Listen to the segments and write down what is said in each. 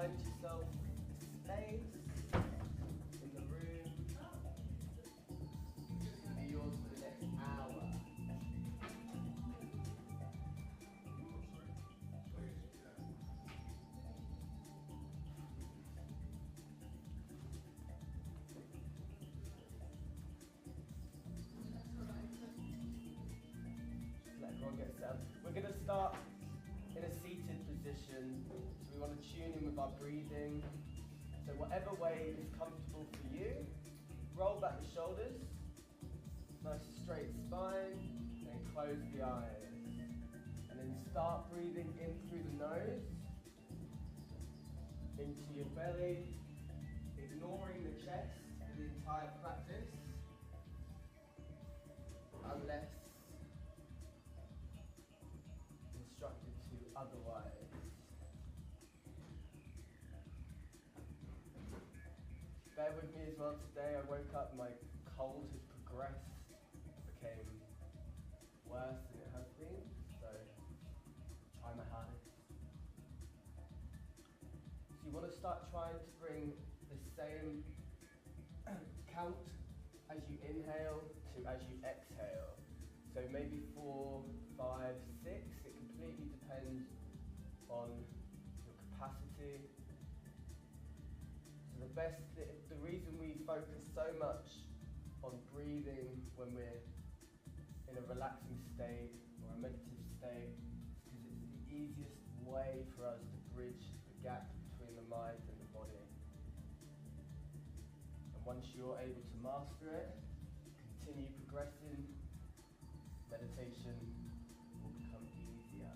find yourself a space in the room. It's going to be yours for the next hour. Let everyone get set up. We're going to start in a seated position, so we want to tune in with our breathing. So whatever way is comfortable for you, roll back the shoulders, nice straight spine, and close the eyes. And then start breathing in through the nose, into your belly, ignoring the chest for the entire practice, unless instructed to otherwise. Bear with me as well today. I woke up, my cold has progressed, became worse than it has been, so try my hardest. So you want to start trying to bring the same count as you inhale to as you exhale. So maybe 4, 5, 6, it completely depends on your capacity. So the reason we focus so much on breathing when we're in a relaxing state or a meditative state is because it's the easiest way for us to bridge the gap between the mind and the body. And once you're able to master it, continue progressing, meditation will become easier.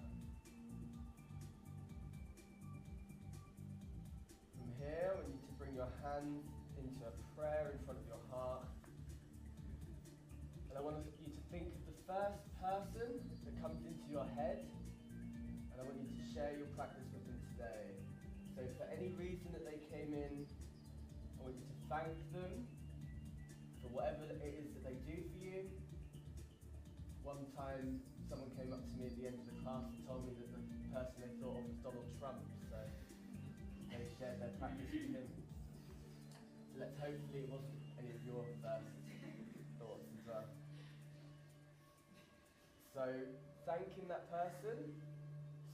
From here, we need to bring your hands into a prayer in front of your heart. And I want you to think of the first person that comes into your head, and I want you to share your practice with them today. So for any reason that they came in, I want you to thank them for whatever it is that they do for you. One time, someone came up to me at the end of the class and told me that the person they thought of was Donald Trump, so they shared their practice with him. So hopefully it wasn't any of your first thoughts as well. So thanking that person,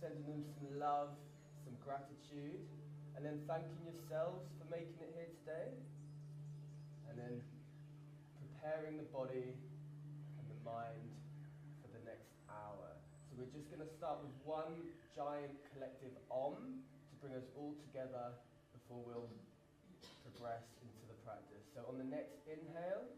sending them some love, some gratitude, and then thanking yourselves for making it here today, and then preparing the body and the mind for the next hour. So we're just going to start with one giant collective Om to bring us all together before we'll progress into the practice. So on the next inhale,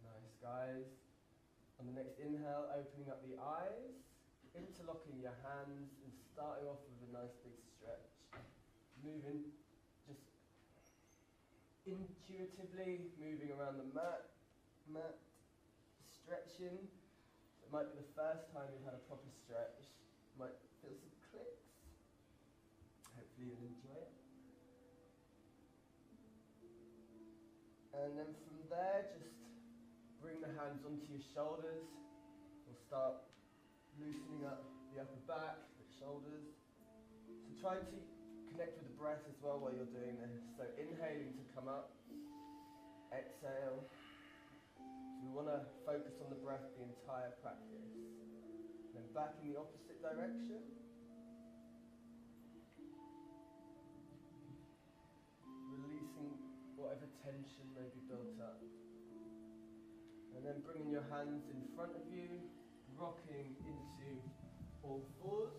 nice guys. On the next inhale, opening up the eyes, interlocking your hands and starting off with a nice big stretch. Moving, just intuitively moving around the mat, stretching. It might be the first time you've had a proper stretch. You might feel some clicks. Hopefully you'll enjoy it. And then from there, just bring the hands onto your shoulders. We'll start loosening up the upper back, the shoulders. So try to connect with the breath as well while you're doing this. So inhaling to come up, exhale. So we want to focus on the breath the entire practice. Then back in the opposite direction. Releasing whatever tension may be built up. And then bringing your hands in front of you, rocking into all fours.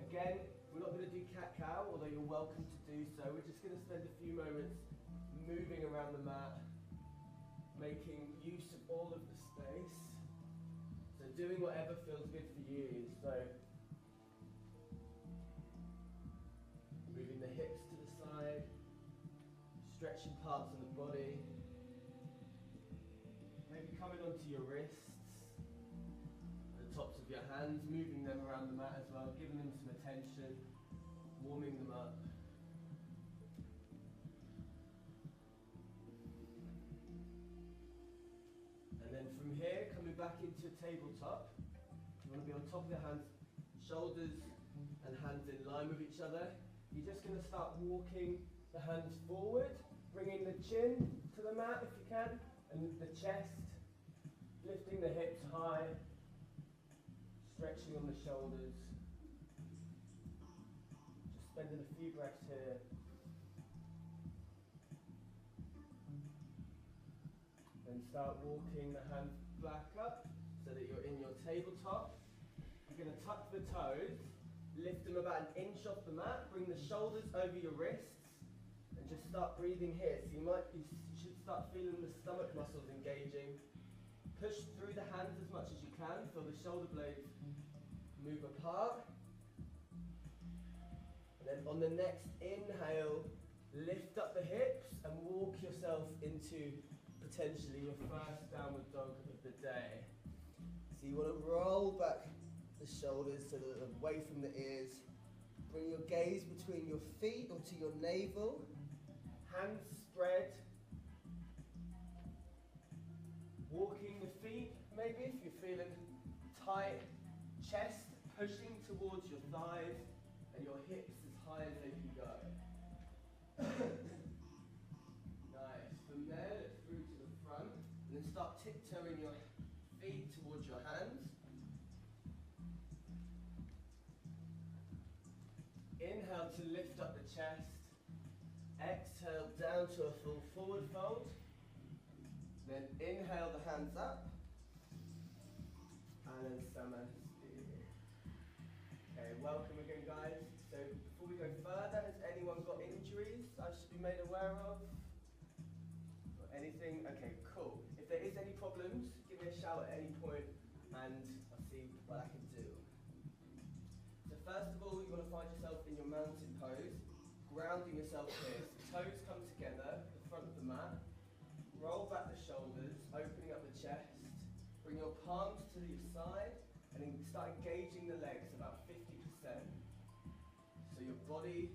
Again, we're not going to do cat-cow, although you're welcome to do so. We're just going to spend a few moments moving around the mat, making use of all of the space. So doing whatever feels good for you. So moving the hips to the side, stretching parts of the body. Maybe coming onto your wrists, the tops of your hands, moving them around the mat as well, giving them some attention, warming them up. back into a tabletop. You want to be on top of the hands, shoulders and hands in line with each other. You're just going to start walking the hands forward, bringing the chin to the mat if you can, and the chest, lifting the hips high, stretching on the shoulders. Just spending a few breaths here. Then start walking the hands back up so that you're in your tabletop. You're going to tuck the toes, lift them about 1 inch off the mat, bring the shoulders over your wrists, and just start breathing here. So you should start feeling the stomach muscles engaging. Push through the hands as much as you can, feel the shoulder blades move apart. And then on the next inhale, lift up the hips and walk yourself into potentially your first downward dog of the day. So you want to roll back the shoulders so that they're away from the ears. Bring your gaze between your feet or to your navel. Hands spread. Walking the feet, maybe if you're feeling tight. Chest pushing towards your thighs and your hips as high as they can go. Nice. From there, let's through to the front. And then start tiptoeing your feet towards your hands. Inhale to lift up the chest. Exhale down to a full forward fold. Then inhale the hands up. And then Samasti. Okay, welcome again guys. So before we go further, has anyone got injuries I should be made aware of? Or anything? Okay, cool. If there is any problems, give me a shout at any point and I'll see what I can do. So first of all, you want to find yourself in your mountain pose, grounding yourself here. So toes come together, the front of the mat. Roll back the shoulders, opening up the chest. Bring your palms to the side and then start engaging the legs about 50%. So your body,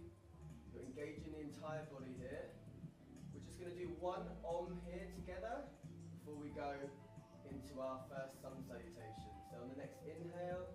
you're engaging the entire body here. We're just going to do one Om here together before we go into our first sun salutation. So on the next inhale,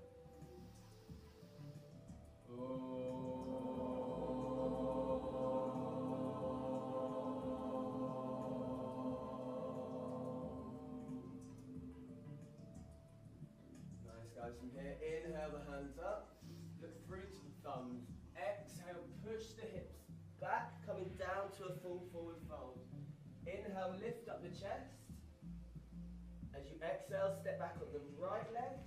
guys, from here, inhale the hands up, look through to the thumbs, exhale, push the hips back, coming down to a full forward fold. Inhale, lift up the chest. As you exhale, step back on the right leg,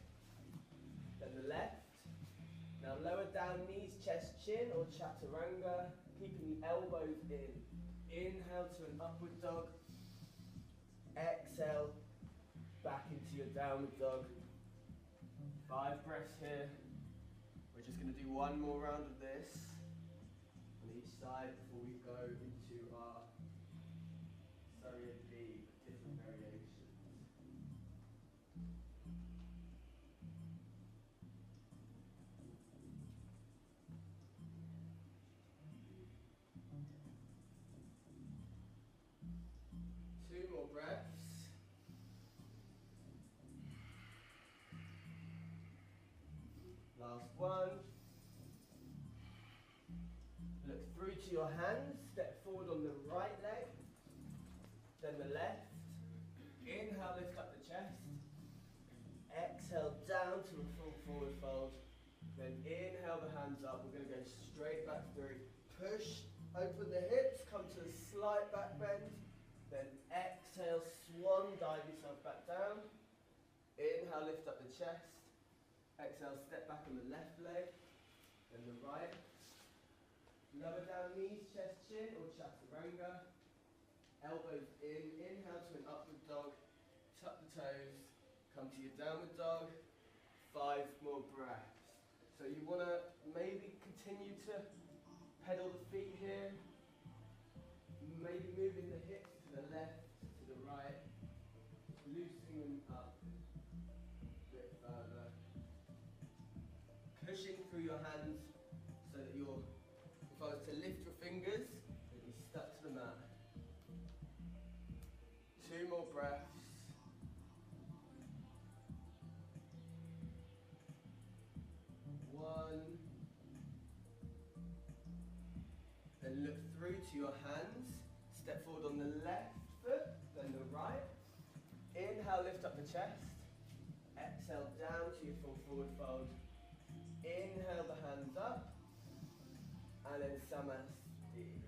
then the left. Now lower down knees, chest, chin, or chaturanga, keeping the elbows in. Inhale to an upward dog. Exhale, back into your downward dog. 5 breaths here. We're just going to do one more round of this on each side before we go into our Surya B, different variations. Two more breaths. Last one. Look through to your hands, step forward on the right leg, then the left. Inhale, lift up the chest. Exhale down to a full forward fold. Then inhale the hands up. We're going to go straight back through. Push, open the hips, come to a slight back bend. Then exhale, swan, dive yourself back down. Inhale, lift up the chest. Exhale, step back on the left leg, then the right. Lower down knees, chest, chin, or chaturanga. Elbows in, inhale to an upward dog. Tuck the toes, come to your downward dog. 5 more breaths. So you want to maybe continue to pedal the feet here. Maybe moving the hips to the left, to the right. Loosening them up a bit further. Pushing through your hands so that you're, if I was to lift your fingers, they'd be stuck to the mat. 2 more breaths. then look through to your hands. Step forward on the left foot, then the right. Inhale, lift up the chest. Exhale, down to your full forward fold. Inhale the hands up. And then Samasti.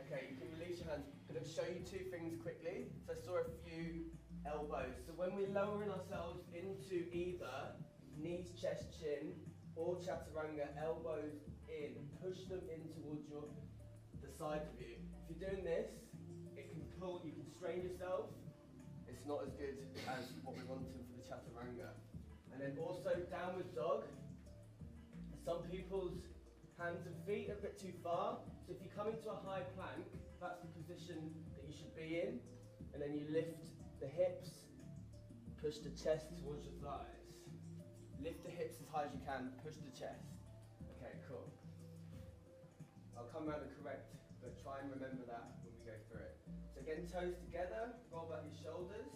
Okay, you can release your hands. I'm going to show you two things quickly. So I saw a few elbows. So when we're lowering ourselves into either knees, chest, chin, or chaturanga, elbows in. Push them in towards the side of you. If you're doing this, it can pull, you can strain yourself. It's not as good as what we're wanting for the chaturanga. And then also downward dog. Some people's hands and feet are a bit too far. So if you come into a high plank, that's the position that you should be in. And then you lift the hips, push the chest towards your thighs. Lift the hips as high as you can, push the chest. Okay, cool. I'll come around and correct, but try and remember that when we go through it. So again, toes together, roll back your shoulders.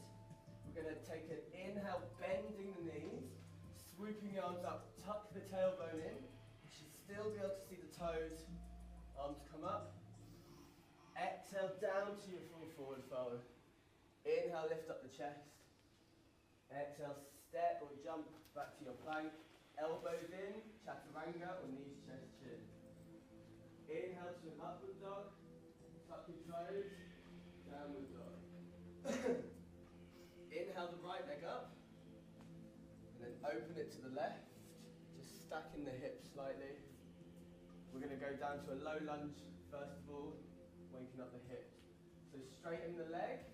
We're going to take an inhale, bending the knees, swooping the arms up, tuck the tailbone in. You should still be able to see the toes. Arms come up. Exhale down to your full forward fold. Inhale, lift up the chest. Exhale, step or jump back to your plank. Elbows in, chaturanga or knees, chest, chin. Inhale to an upward dog. Tuck your toes. Downward dog. Inhale the right leg up. And then open it to the left. Just stacking the hips slightly. We're going to go down to a low lunge first of all, waking up the hips. So straighten the leg.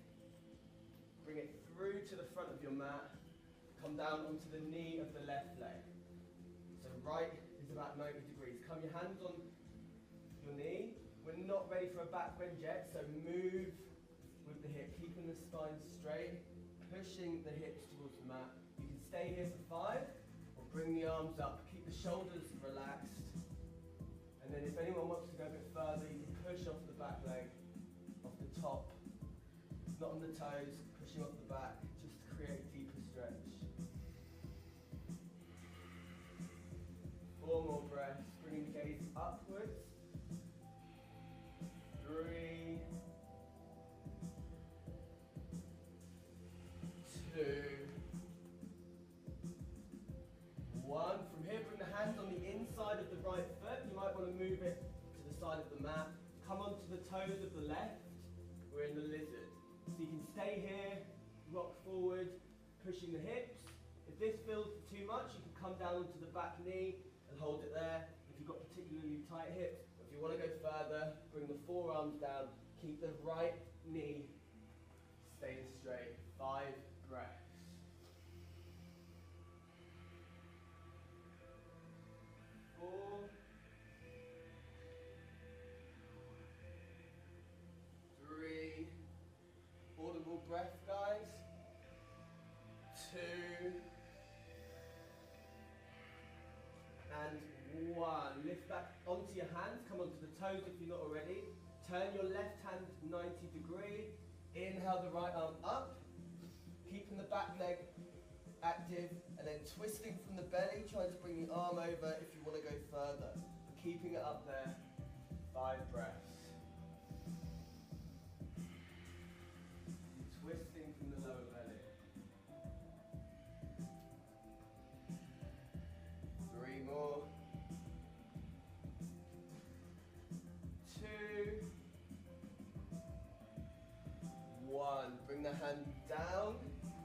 Bring it through to the front of your mat. Come down onto the knee of the left leg. So right is about 90 degrees. Come your hands on your knee. We're not ready for a back bend yet, so move with the hip, keeping the spine straight, pushing the hips towards the mat. You can stay here for 5, or bring the arms up. Keep the shoulders relaxed. And then if anyone wants to go a bit further, you can push off the back leg, off the top. Not on the toes, pushing off the back, just to create a deeper stretch. 4 more breaths, bringing the gaze upwards. 3, 2, 1. From here, bring the hands on the inside of the right foot. You might want to move it to the side of the mat. Come onto the toes of the left. We're in the lizard. So you can stay here, rock forward, pushing the hips. If this feels too much, you can come down onto the back knee and hold it there. If you've got particularly tight hips, if you want to go further, bring the forearms down. Keep the right knee staying straight. 5 breaths. 4, 3, audible breath, guys. 2, and 1. Lift back onto your hands, come onto the toes if you're not already. Turn your left hand 90 degree. Inhale the right arm up, keeping the back leg active, and then twisting from the belly, trying to bring the arm over if you want to go further. Keeping it up there. 5 breaths. Twisting from the lower belly. 3 more. 2, 1. Bring the hand down.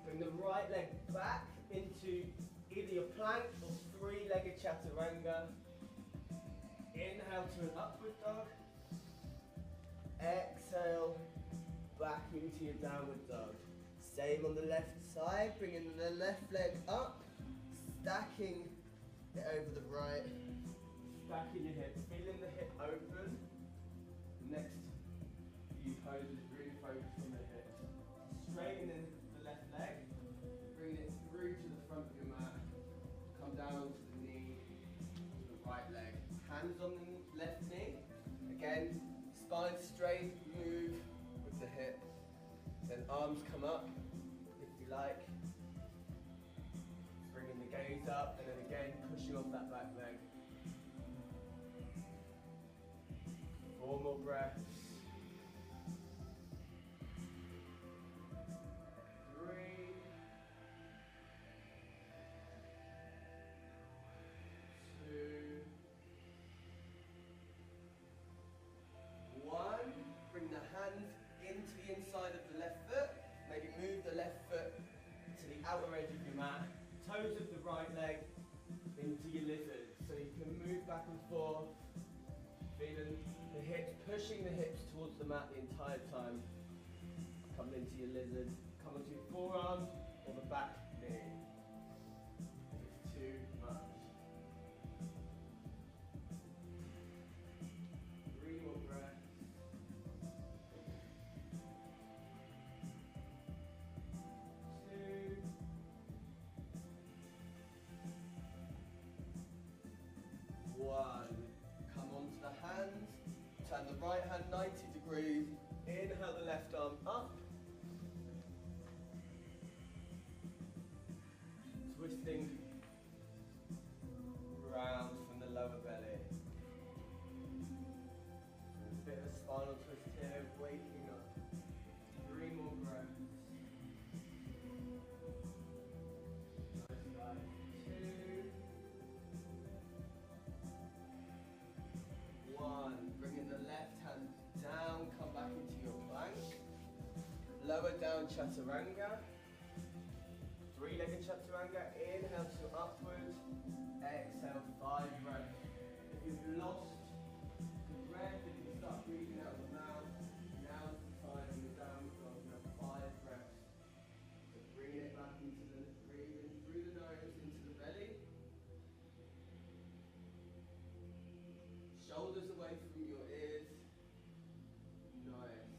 Bring the right leg back into either your plank or 3-legged chaturanga. Inhale to an upward dog. Exhale back into your downward dog. Same on the left side, bringing the left leg up, stacking it over the right, stacking your hips, feeling the hip open. Next few poses, really focus on the hips. Straightening the left leg, bring it through to the front of your mat, come down onto the knee, to the right leg. Hands on the left knee, again, spine straight, move with the hip. Then arms come up, if you like. Bringing the gaze up, and then again, pushing off that back leg. 4 more breaths. breaths. 3, 2, 1. Bring the hands into the inside of the left foot. Maybe move the left foot to the outer edge of your mat. Toes of the right leg into your lizard. So you can move back and forth. Feeling the hips, pushing the hips towards the mat the entire time. Coming into your lizard. Come onto your forearm or the back knee. If it's too much. 3 more breaths. 2. 1. Come onto the hands. Turn the right hand 90 degrees. Inhale the left arm up. Twisting round from the lower belly. There's a bit of a spinal twist here, waking up. 3 more breaths. Nice guys. 2. 1. Bringing the left hand down, come back into your plank. Lower down chaturanga. 3-legged chaturanga. Inhale to upwards. Exhale 5 breaths. If you've lost the breath, if you start breathing out of the mouth, now's the time in the downward dog. You have 5 breaths. So bringing it back into the breathing through the nose into the belly. Shoulders away from your ears. Nice.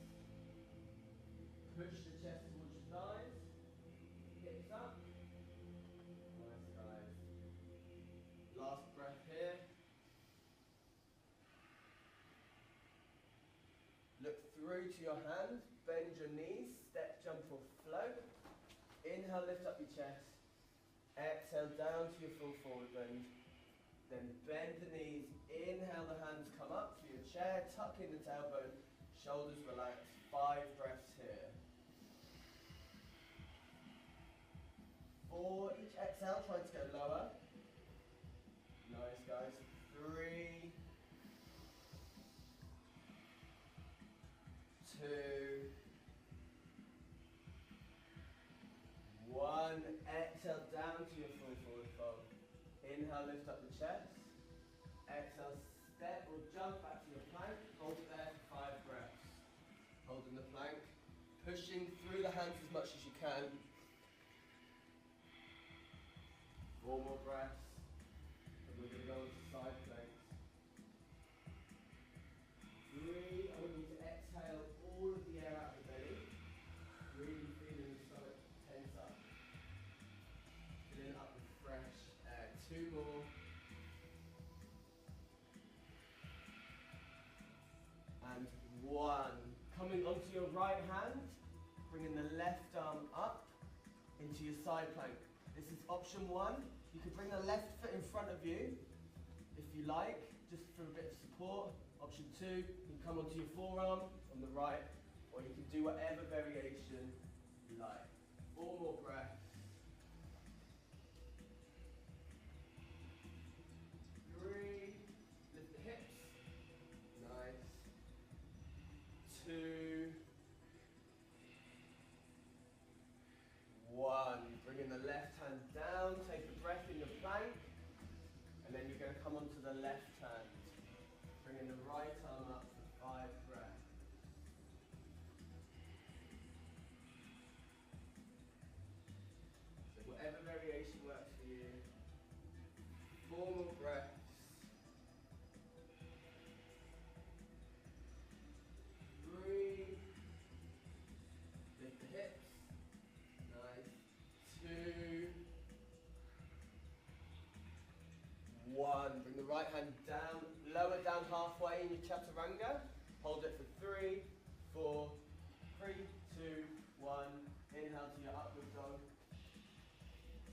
Push the chest towards your thighs. Hips up. Nice guys. Last breath here. Look through to your hands. Bend your knees. Step, jump or float. Inhale, lift up your chest. Exhale down to your full forward bend. Then bend the knees. Inhale, the hands come up to your chair. Tuck in the tailbone. Shoulders relax. 5 breaths here. 4, each exhale, try to go lower. Nice guys. 3, 2, 1. Exhale down to your full forward fold. Inhale, lift up the chest. Exhale, step or jump back to your plank. Hold there for 5 breaths. Holding the plank. Pushing through the hands as much as you can. 4 more breaths. And we're going to go into side planks. 3, I want you to exhale all of the air out of the belly. Really feeling the stomach tense up. Filling up with fresh air. 2 more. And 1. Coming onto your right hand, bringing the left arm up into your side plank. This is option 1. You can bring the left foot in front of you, if you like, just for a bit of support. Option 2, you can come onto your forearm on the right, or you can do whatever variation you like. 4 more breaths. 3, lift the hips. Nice. 2, 1. Bringing the left hand down, take a breath in the plank, and then you're going to come onto the left hand. Bringing the right arm up for 5 breaths. So whatever variation works for you. 4 more breaths. 3, lift the hips. Nice. 2, 1. Bring the right hand down, lower down halfway in your chaturanga. Hold it for 3, 4, 3, 2, 1. Inhale to your upward dog.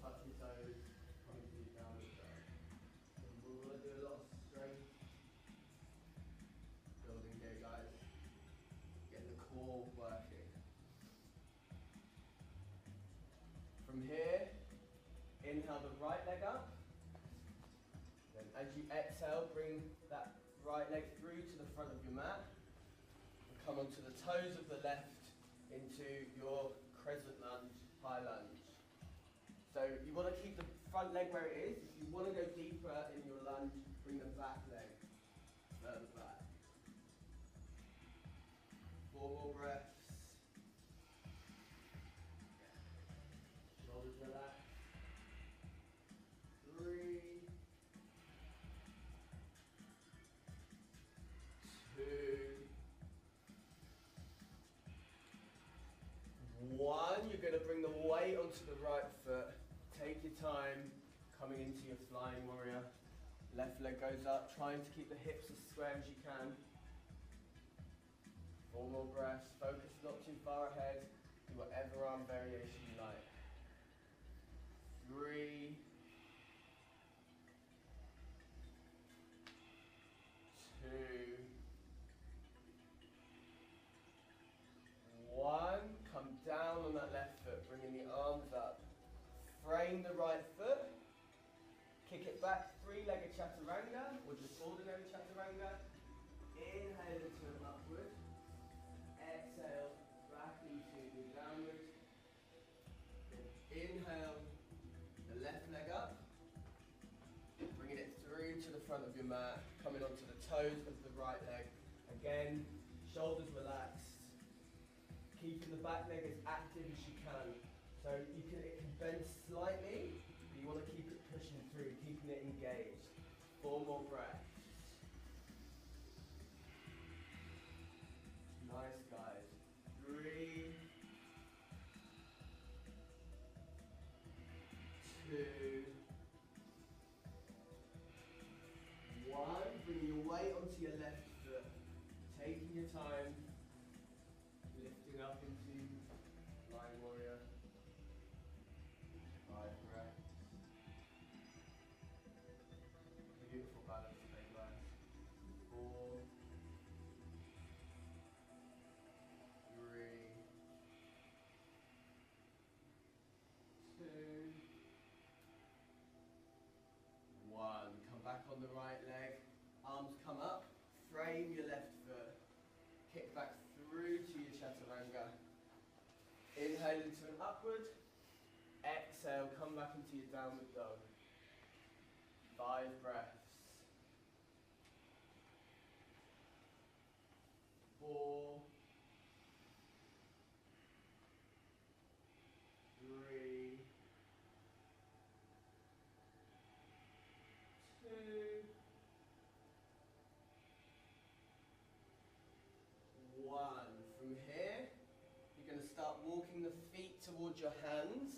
Touch your toes. Come to your downward dog. And we're going to do a lot of strength building here, guys. exhale, bring that right leg through to the front of your mat. And come onto the toes of the left into your crescent lunge, high lunge. So you want to keep the front leg where it is. If you want to go deeper in your lunge, bring the back leg further back. 4 more breaths. Shoulders relax. 3, 2, 1. You're going to bring the weight onto the right foot. Take your time coming into your flying warrior. Left leg goes up, trying to keep the hips as square as you can. 4 more breaths. Focus not too far ahead. Do whatever arm variation you like. 3, 2, 1. Come down on that left foot, bringing the arms up. Frame the right foot. Kick it back, 3-legged chaturanga, or just ordinary chaturanga. Inhale into an upward. Exhale, back into the downward. Then inhale, the left leg up. Bringing it through to the front of your mat, coming onto the toes of the right leg. Again, shoulders relaxed. Keeping the back leg as active as you can. So it can bend slightly, but you want to keep it pushing through, keeping it engaged. 4 more breaths. Nice, guys. 3, 2, 1. Bring your weight onto your left foot. Taking your time. Lifting up into Flying Warrior. 5 breaths. Beautiful balance today, guys. 4, 3, 2, 1. Come back on the right leg. Arms come up. Frame your left foot. Kick back through to your chaturanga. Inhale into an upward. Exhale, come back into your downward dog. 5 breaths. 4, 3, 2, 1. From here, you're going to start walking the feet towards your hands.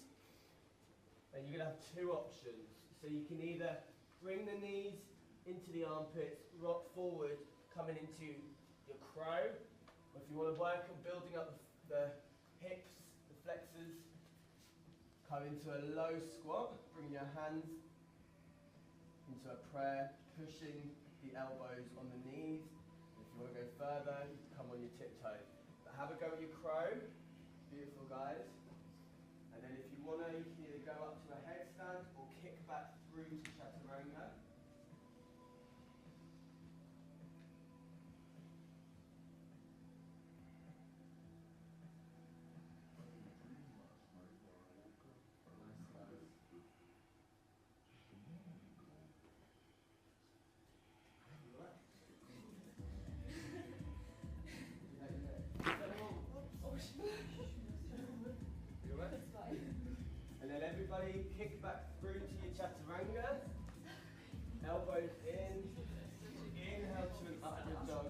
And you're going to have 2 options. So you can either bring the knees into the armpits, rock forward, coming into your crow. Or if you want to work on building up the hips, the flexors, come into a low squat, bring your hands into a prayer, pushing the elbows on the knees. If you want to go further, you can come on your tiptoe. But have a go at your crow. Beautiful, guys. And then if you want to, you can either go up to a headstand or kick back through to chaturanga. And then everybody kick back through to your chaturanga. Elbows in. Inhale to an upward dog.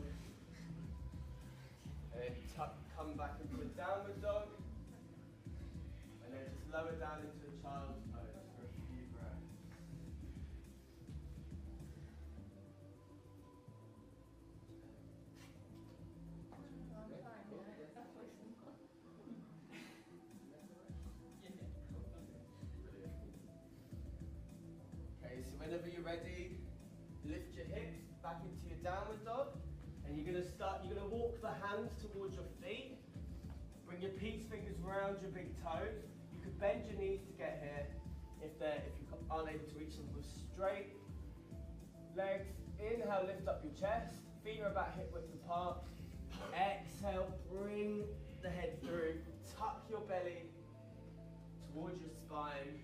And then come back into a downward dog. And then just lower down into a child's pose for a few breaths. Okay, so whenever you're ready, lift your hips back into your downward dog, and you're going to walk the hands towards your feet. Bring your peace fingers around your big toes. You could bend your knees to get here if you aren't able to reach them. With straight legs, Inhale, lift up your chest. Feet are about hip width apart. Exhale, bring the head through. Tuck your belly towards your spine.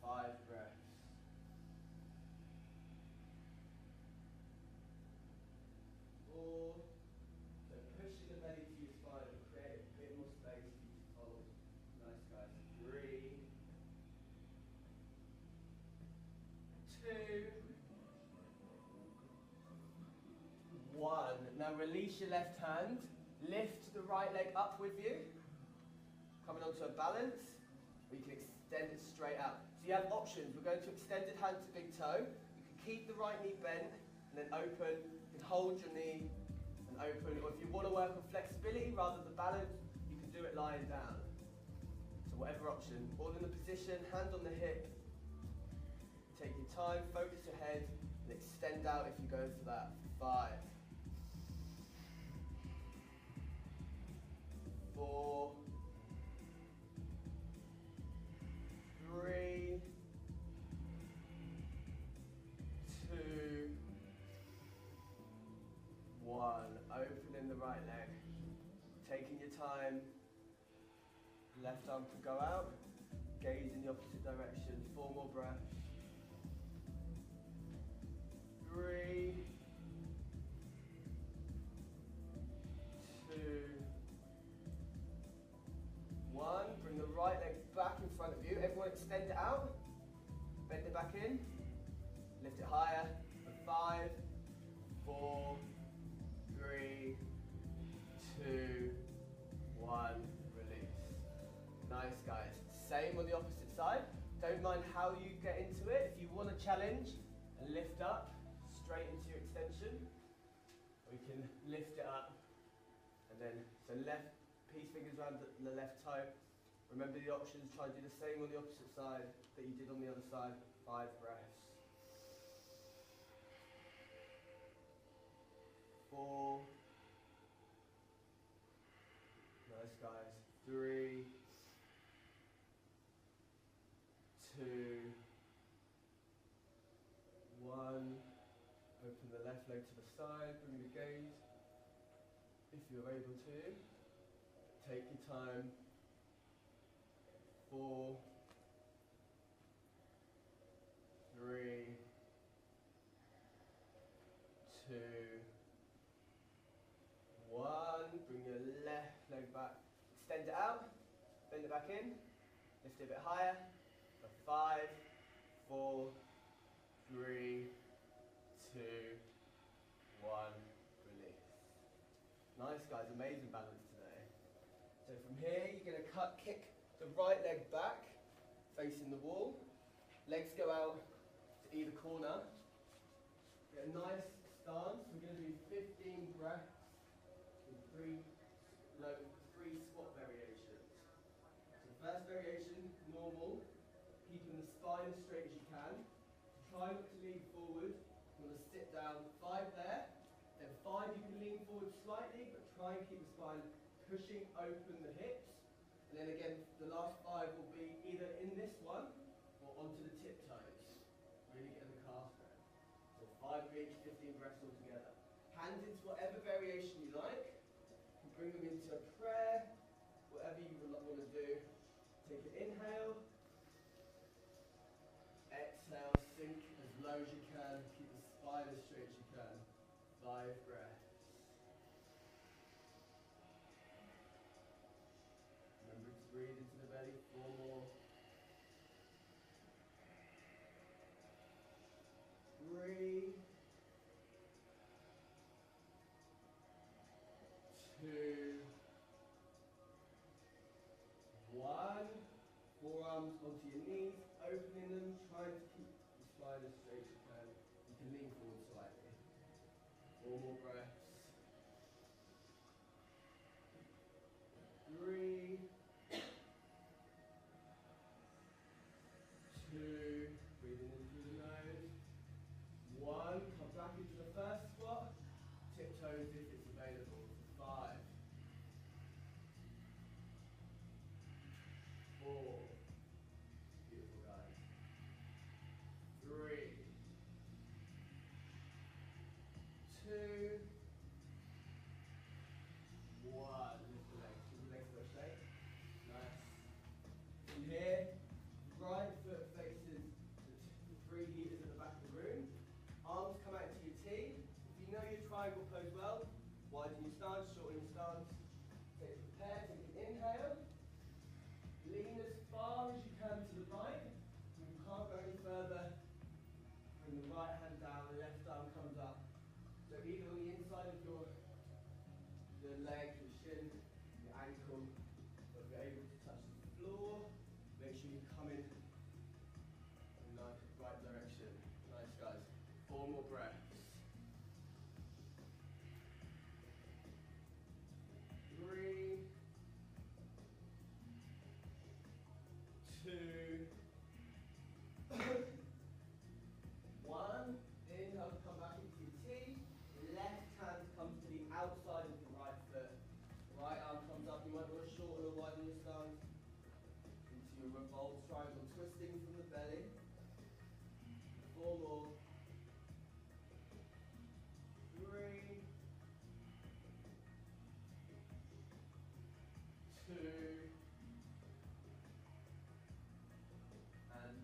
For 5 breaths. 4. So pushing the belly to your spine and create a bit more space for you to hold. Nice, guys. 3. 2. 1. Now release your left hand. Lift the right leg up with you. Coming onto a balance. Or you can extend it straight out. So you have options. We're going to extended hand to big toe. You can keep the right knee bent and then open. You can hold your knee and open. Or if you want to work on flexibility rather than balance, you can do it lying down. So whatever option. All in the position, hand on the hip. Take your time, focus your head, and extend out if you go for that. 5. 4. 3. 2. 1. Opening the right leg. Taking your time. Left arm can go out. Gaze in the opposite direction. 4 more breaths. 3. 2. 1. Bring the right leg back in front of you. Everyone extend it out. Bend it back in. Lift it higher. 5, 4, 3, 2, 1. Release. Nice, guys. Same on the opposite side. Don't mind how you get into it. If you want to challenge and lift up straight into your extension, we can lift it up and then so left. Peace fingers around the left toe. Remember the options, try and do the same on the opposite side that you did on the other side. 5 breaths. 4. Nice, guys. 3. 2. 1. Open the left leg to the side, bring the gaze. If you're able to. Take your time. 4, 3, 2, 1. Bring your left leg back. Extend it out. Bend it back in. Lift it a bit higher. For 5, 4, 3, 2, 1. Release. Nice, guys. Amazing balance today. So from here, you're going to kick the right leg back, facing the wall. Legs go out to either corner. Get a nice stance. We're going to do 15 breaths in 3 squat variations. So first variation, normal, keeping the spine as straight as you can. Try not to lean forward. You want to sit down. 5 there. Then 5 you can lean forward slightly, but try and keep the spine pushing open the hips. And then again, the last 5 will be either in this one or onto the tiptoes. Really get the calf there. So 5 of each, 15 breaths all together. Hands into whatever variation you like. You can bring them into a prayer, whatever you would want to do. Take an inhale. Exhale, sink as low as you can. Keep the spine as straight as you can. 5 breaths. Breathe into the belly, 4 more. 3, 2, 1. Forearms onto your knees, opening them, trying to keep the spine as straight as you can. You can lean forward slightly. 4 more breaths. 3, 2, breathing in through the nose. 1, come back into the first squat. Tiptoes if it's available. 5, 4, triangle pose well. Widen your stance, shorten your stance. Take an inhale. Lean as far as you can to the right. If you can't go any further, bring the right hand down, the left arm comes up. So either on the inside of your leg, your shin, your ankle, or if you're able to touch the floor, make sure you come in the right direction. Nice, guys. 4 more breaths. 3, 2, 1. Inhale, come back into your T. Left hand comes to the outside of the right foot. Right arm comes up. You might want to shorten or widen your stance into your revolved triangle, twisting from the belly. 4 more. 3, 2, and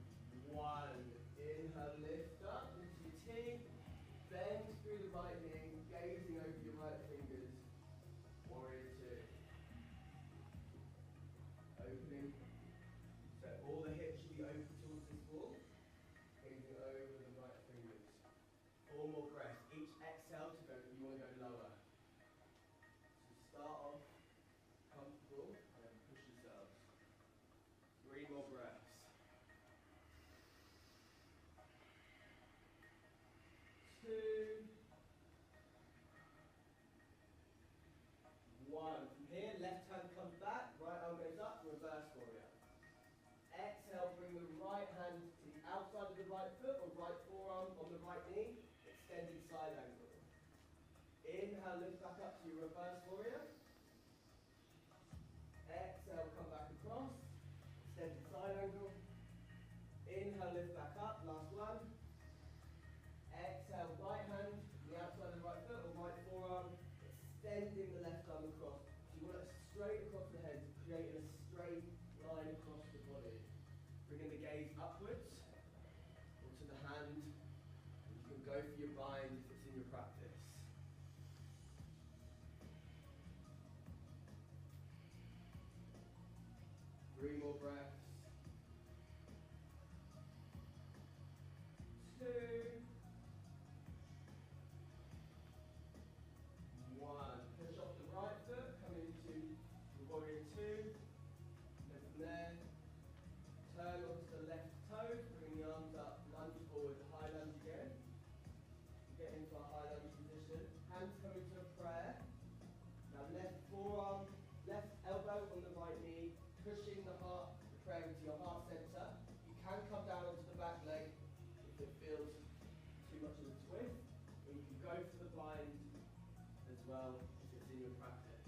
1. Inhale, lift up into your T. Bend through the right knee, gazing over your right fingers. Warrior 2. Opening. So all the hips should be open towards this wall. Gazing over the right fingers. 4 more breaths. Each exhale to go, you want to go lower. So start off comfortable and then push yourselves. 3 more breaths. 2, 1. From here, left hand comes back, right arm goes up, reverse warrior. Exhale, bring the right hand to the outside of the right foot or right forearm on the right knee, extended side angle. Inhale, lift back up to your reverse warrior. Exhale, come back across, extended side angle. Inhale, lift back up, last one. Exhale, right hand, the outside of the right foot or right forearm, extending the left arm across. So you want it straight across the head, creating a straight line across the body. Bringing the gaze upwards or to the hand. And you can go for your bind if it's in your practice. 3 more breaths. 2, 1. Push off the right foot, come into the warrior 2. Then from there, turn onto the left toes, bring the arms up, lunge forward, high lunge again. Get into a high lunge position. Hands come into a prayer. Now left forearm, left elbow on the right knee, pushing the heart, the prayer into your heart center. You can come down onto the back leg if it feels too much of a twist, or you can go for the bind as well if it's in your practice.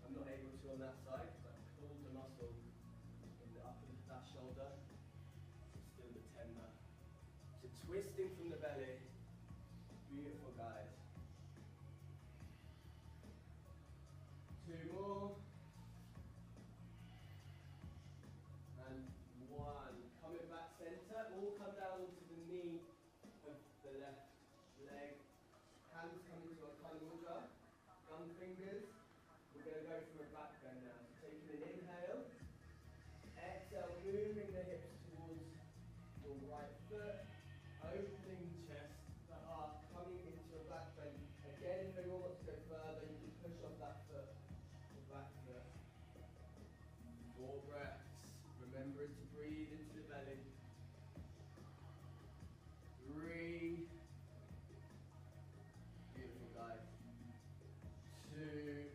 I'm not able to on that side because I've pulled the muscle in the upper of that shoulder. It's still a bit tender. So twisting from the belly. Beautiful, guys. 2 more. And 1. Coming back center. All come down onto the knee of the left leg. Hands come into a Kali Mudra. Gum fingers. We're going to go from a back bend now. So taking an inhale. Exhale, moving the hips towards your right foot. Opening the chest, the heart, coming into a back bend. Again, if anyone wants to go further, you can push off that foot, the back foot. 4 breaths. Remembering to breathe into the belly. 3. Beautiful, guys. 2.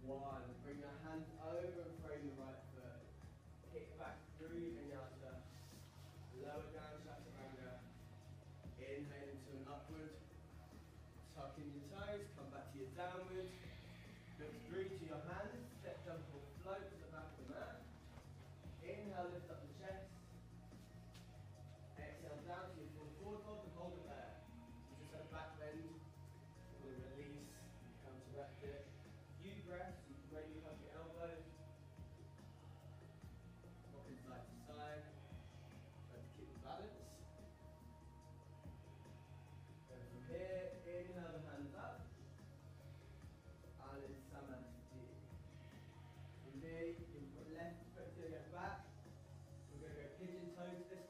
1. Bring your hands over and frame the right foot. Kick back through your vinyasa. Lower down chaturanga. Inhale into an upward. Tuck in your toes. Come back to your downward. Look through to your hands. Step, jump, or float to the back of the mat. Inhale, lift up the chest. Exhale down to your full forward fold and hold it there. So just a back bend. We'll release. Come to rest it. Few breaths. You can maybe hug your elbows. Rocking side to side. Try to keep the balance.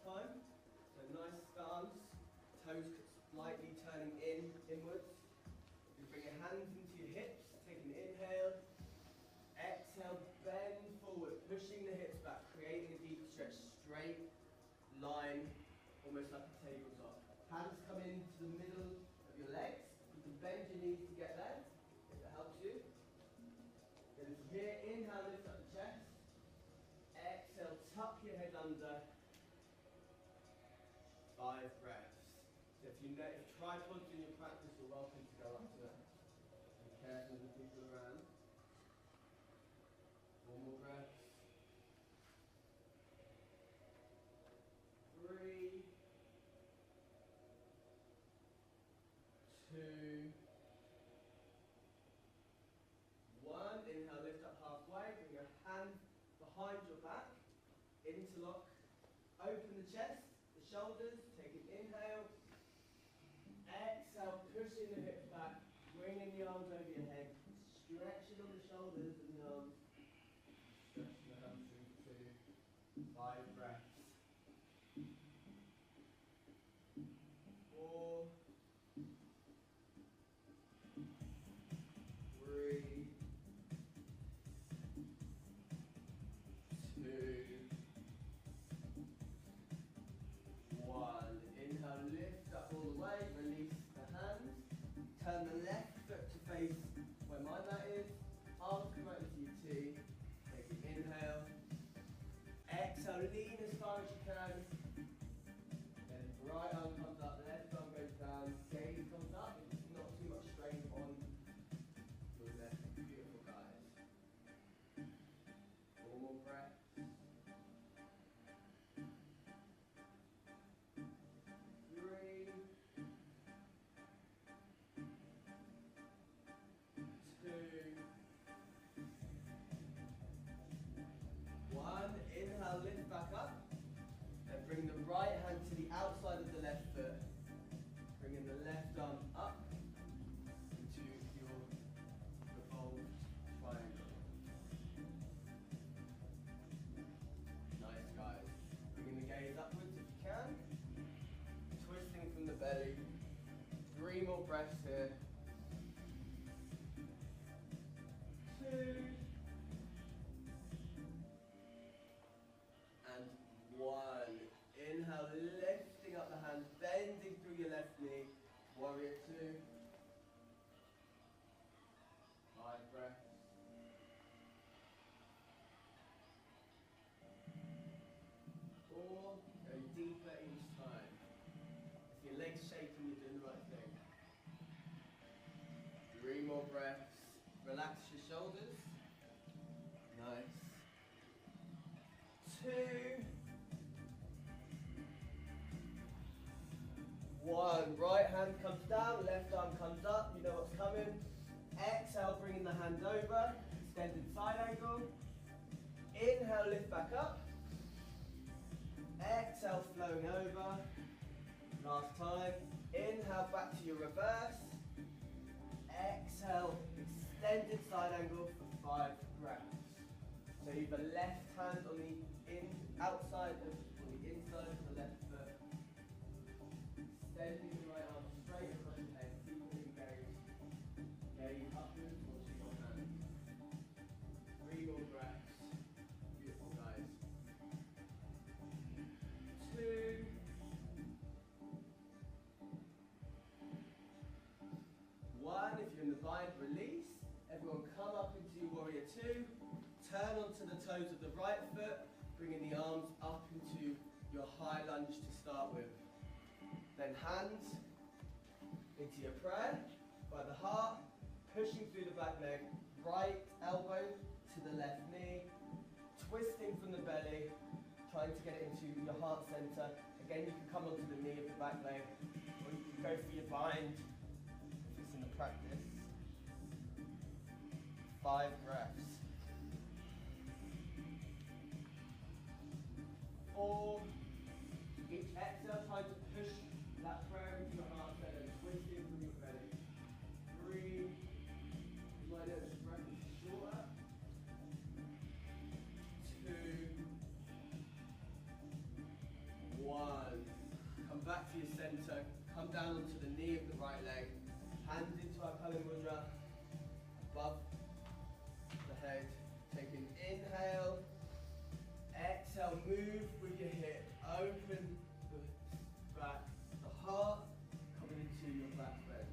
time. So nice stance, toes slightly turning inwards. You bring your hands into your hips, take an inhale. Exhale, bend forward, pushing the hips back, creating a deep stretch, straight line, almost like a tabletop. Hands come into the middle of your legs. You can bend your knees to get there, if that helps you. Then from here, inhale, lift up the chest. Exhale, tuck your head under. 5 breaths. So if tripods in your practice, you're welcome to go up to it. Be careful of the people around. 4 more breaths. 3, 2, 1. Inhale, lift up halfway. Bring your hand behind your back. Interlock. Open the chest, the shoulders. Take an inhale. Exhale, pushing the hips back. Bringing the arms over your head. Stretching on the shoulders and the arms. Stretching the hamstrings too. 5 breaths. 4, 3, 2, 1. Inhale, lift up all the way, release the hands. Turn the left foot to face where my mat is. Arms come out into your T. Take an inhale. Exhale, lean as far as you can. Then right arm comes up, left arm goes down, gaze comes up. It's not too much strain on your left. Beautiful, guys. 4 more breaths. 3, 2, 1. Inhale, lift back up. Then bring the right hand to the outside of the left foot. Bringing the left arm up into your revolved triangle. Nice, guys. Bringing the gaze upwards if you can. Twisting from the belly. 3 more breaths here. 2. And 1. Inhale, lifting up the hands, bending through your left knee. Warrior 2. 5 breaths. 4. Go deeper each time. If your legs shaking, you're doing the right thing. 3 more breaths. Relax your shoulders. Nice. 2. 1. Right hand comes down, left arm comes up. You know what's coming. Exhale, bringing the hand over. Extended side angle. Inhale, lift back up. Exhale, flowing over. Last time. Inhale, back to your reverse. Exhale, extended side angle for 5 breaths. So you have a left hand on the inside of the left foot. Extending the right arm straight across your head. Keep it engaged. Gaze upwards towards your hands. 3 more breaths. Beautiful, guys. 2. 1. If you're in the bind, release. Everyone come up into warrior 2. Turn onto the toes of the right foot, bringing the arms up into your high lunge to start with. Then hands into your prayer by the heart, pushing through the back leg, right elbow to the left knee, twisting from the belly, trying to get it into your heart center. Again, you can come onto the knee of the back leg, or you can go for your bind if it's in the practice. 5 breaths. 4. Each exhale, trying to push that prayer into your heart center, twisting from your belly. 3. You might notice the breath is shorter. 2. 1. back to your center. Come down onto the knee of the right leg. Hands into our Pali Mudra. Above the head. Take an inhale. Exhale, move with your hip. Open the back, the heart coming into your back bend.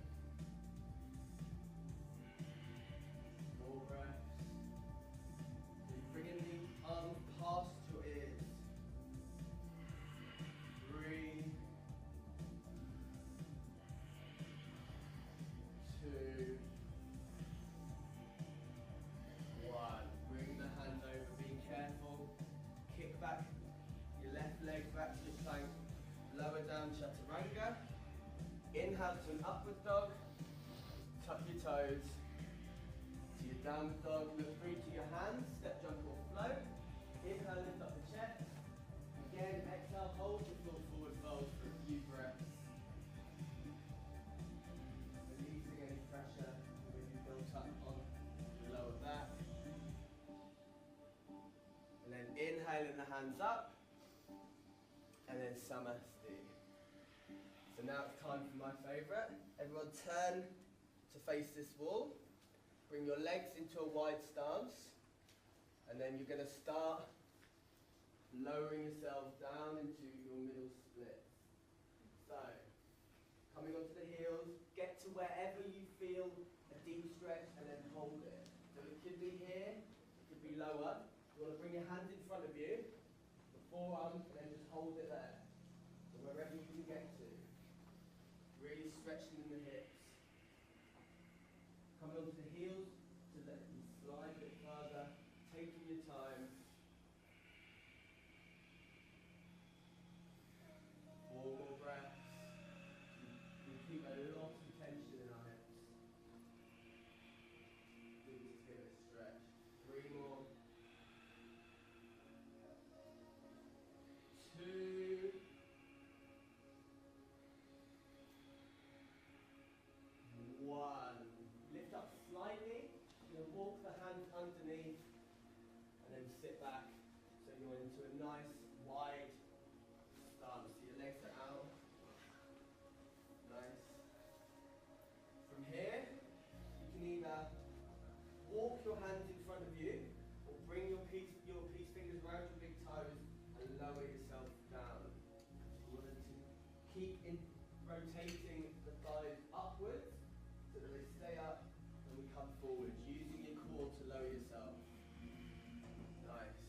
More breaths. You're bringing the arms past your ears. Breathe. 2, 1. Bring the hand over, be careful. Kick back your left leg back to your plank. Lower down, chaturanga. Inhale to an upward dog. Tuck your toes. To your downward dog, look through to your hands. Step, jump or float. Inhale, lift up the chest. Again, exhale, hold the full forward fold for a few breaths. Releasing any pressure that you built up on the lower back. And then inhaling the hands up. And then Samasti. So now it's time for my favourite. Everyone turn to face this wall. Bring your legs into a wide stance. And then you're going to start lowering yourself down into your middle split. So, coming onto the heels, get to wherever you feel a deep stretch and then hold it. So it could be here, it could be lower. You want to bring your hands in front of you, the forearms, and then just hold it there. So wherever you can get to. Really stretching in the hips. Coming onto the heels to let them slide a bit further, taking your time. 4 more breaths. We keep a lot of tension in our hips. Just give it a stretch. 3 more. 2. 1. Lift up slightly. You're going to walk the hands underneath and then sit back. So you're into a nice wide stance. So your legs are out. Nice. From here, you can either walk your hands in front of you or bring your peace fingers around your big toes and lower yourself down. You want to keep rotating the thighs upwards so that they stay up when we come forward, using your core to lower yourself. Nice.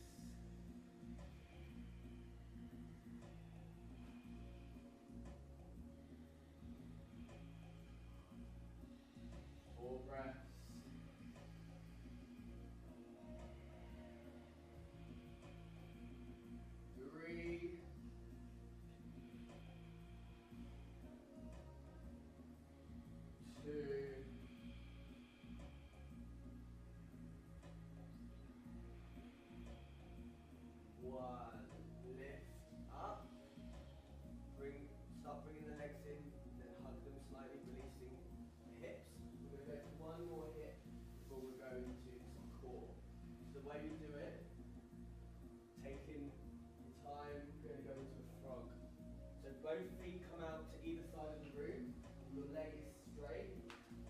Four breaths. 3. 2. 1. Lift up. Start bringing the legs in, then hug them slightly, releasing the hips. We're going to go to one more hip before we go into some core. So the way we do it, taking your time, we're going to go into a frog. So both feet come out to either side of the room, and your leg is straight.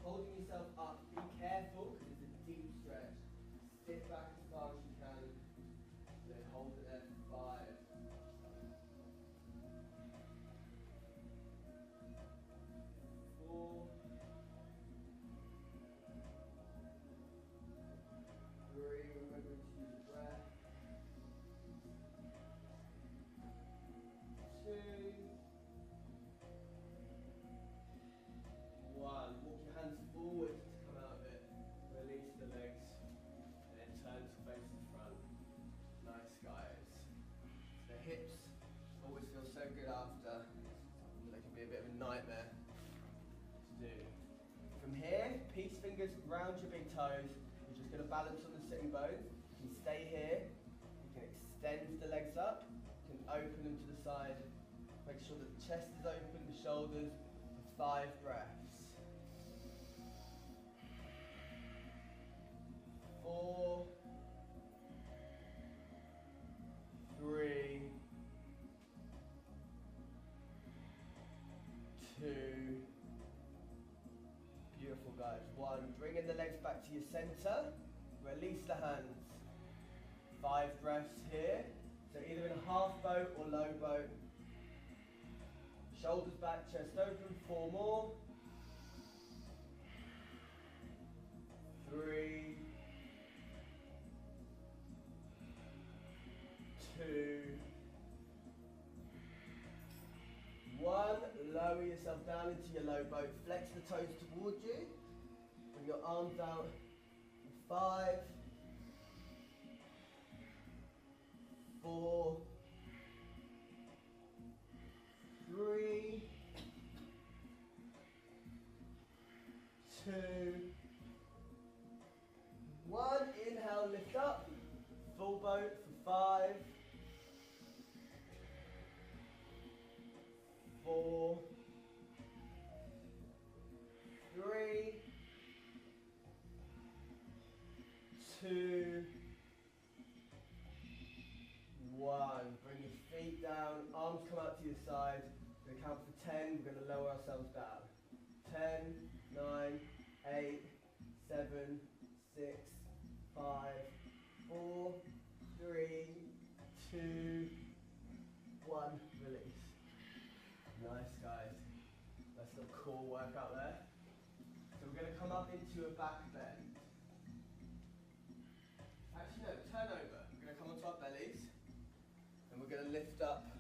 Holding yourself up, be careful because it's a deep stretch. Sit back as far as you can, and then hold it there for 5. 4. 3, remember to use your breath. 2. 1. Walk your hands forward to come out of it. Release the legs. And then turn to face the front. Nice, guys. The hips always feel so good after. They can be a bit of a nightmare to do. From here, peace fingers round your big toes. You're just going to balance on the sitting bones. You can stay here. You can extend the legs up. You can open them to the side. Make sure the chest is open, the shoulders. 5 breaths. 4. 3. 2. Beautiful, guys. 1. Bringing the legs back to your center. Release the hands. 5 breaths here. So either in a half boat or low boat. Shoulders back, chest open. 4 more. 3. 2. 1. Lower yourself down into your low boat. Flex the toes towards you. Bring your arms out. 5. 4. 3. 2. 1. Inhale, lift up. Full boat for 5. 4. 3. 2. 1. Bring your feet down, arms come out to your side. We're going to count for 10, we're going to lower ourselves down. 10, 9, 8, 7, 6, 5, 4, 3, 2, 1. Release. Nice, guys. That's a cool workout there. So we're going to come up into a back bend. Actually, no, turn over. We're going to come onto our bellies. And we're going to lift up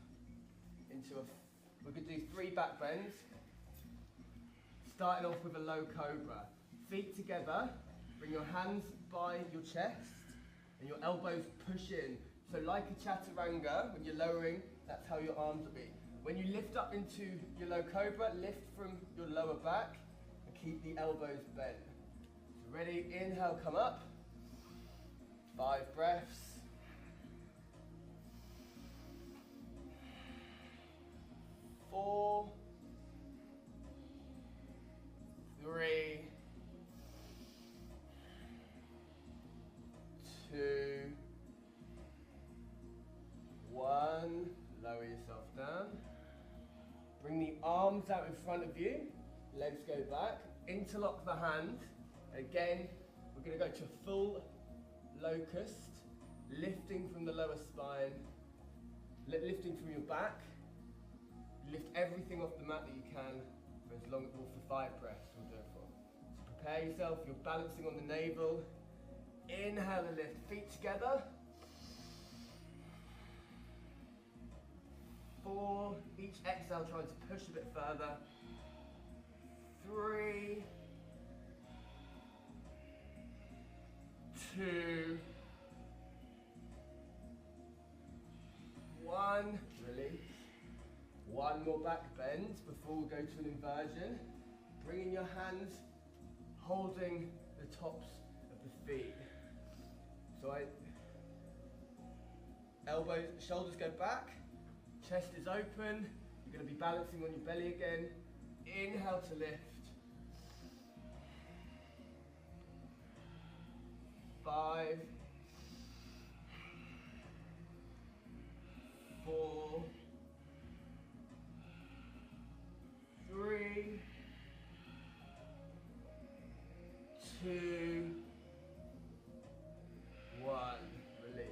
into we're going to do 3 back bends. Starting off with a low cobra. Feet together. Bring your hands by your chest. And your elbows push in. So like a chaturanga, when you're lowering, that's how your arms will be. When you lift up into your low cobra, lift from your lower back and keep the elbows bent. So ready, inhale, come up. 5 breaths. 4, 3, 2, 1. Lower yourself down. Bring the arms out in front of you. Legs go back. Interlock the hand. Again, we're going to go to a full locust. Lifting from the lower spine. Lifting from your back. Lift everything off the mat that you can for 5 breaths. We'll do it for. So prepare yourself. You're balancing on the navel. Inhale and lift. Feet together. 4. Each exhale trying to push a bit further. 3. 2. 1. Release. 1 more back bend before we go to an inversion. Bringing your hands, holding the tops of the feet. So elbows, shoulders go back, chest is open. You're going to be balancing on your belly again. Inhale to lift. 5, 4, 3, 2, 1. Release.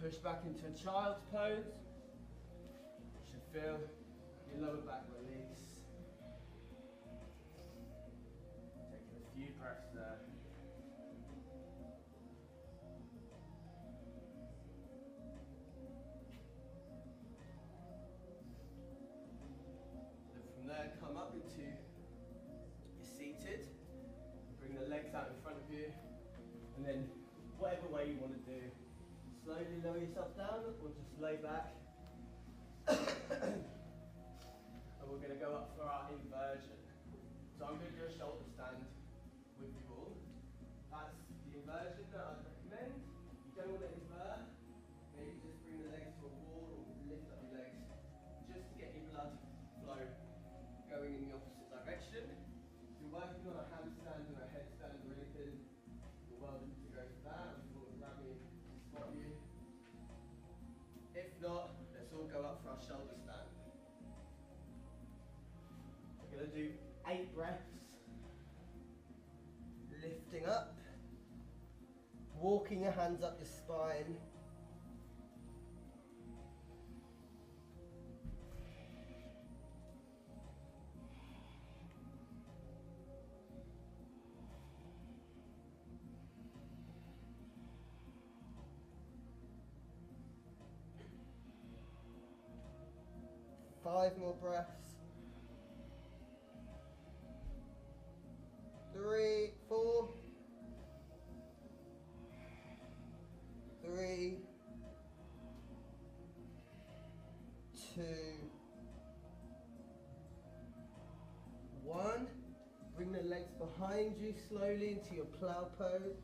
Push back into a child's pose. You should feel your lower back release. Taking a few breaths there. Then come up into you're seated. Bring the legs out in front of you, and then whatever way you want to do, slowly lower yourself down or just lay back. And we're going to go up for our inversion. So I'm going to do a shoulder stand with you all. That's the inversion that I'd recommend. You don't want to invert. Maybe just bring the legs to a wall or lift up your legs just to get your blood flow going in the opposite direction. If you're working on a handstand or a headstand or anything, you're welcome to go for that. If you want to grab me and spot you. If not, let's all go up for our shoulder stand. going to do 8 breaths. Lifting up, walking your hands up your spine. Five more breaths. 3, 4. 3, 2, 1. Bring the legs behind you slowly into your plow pose.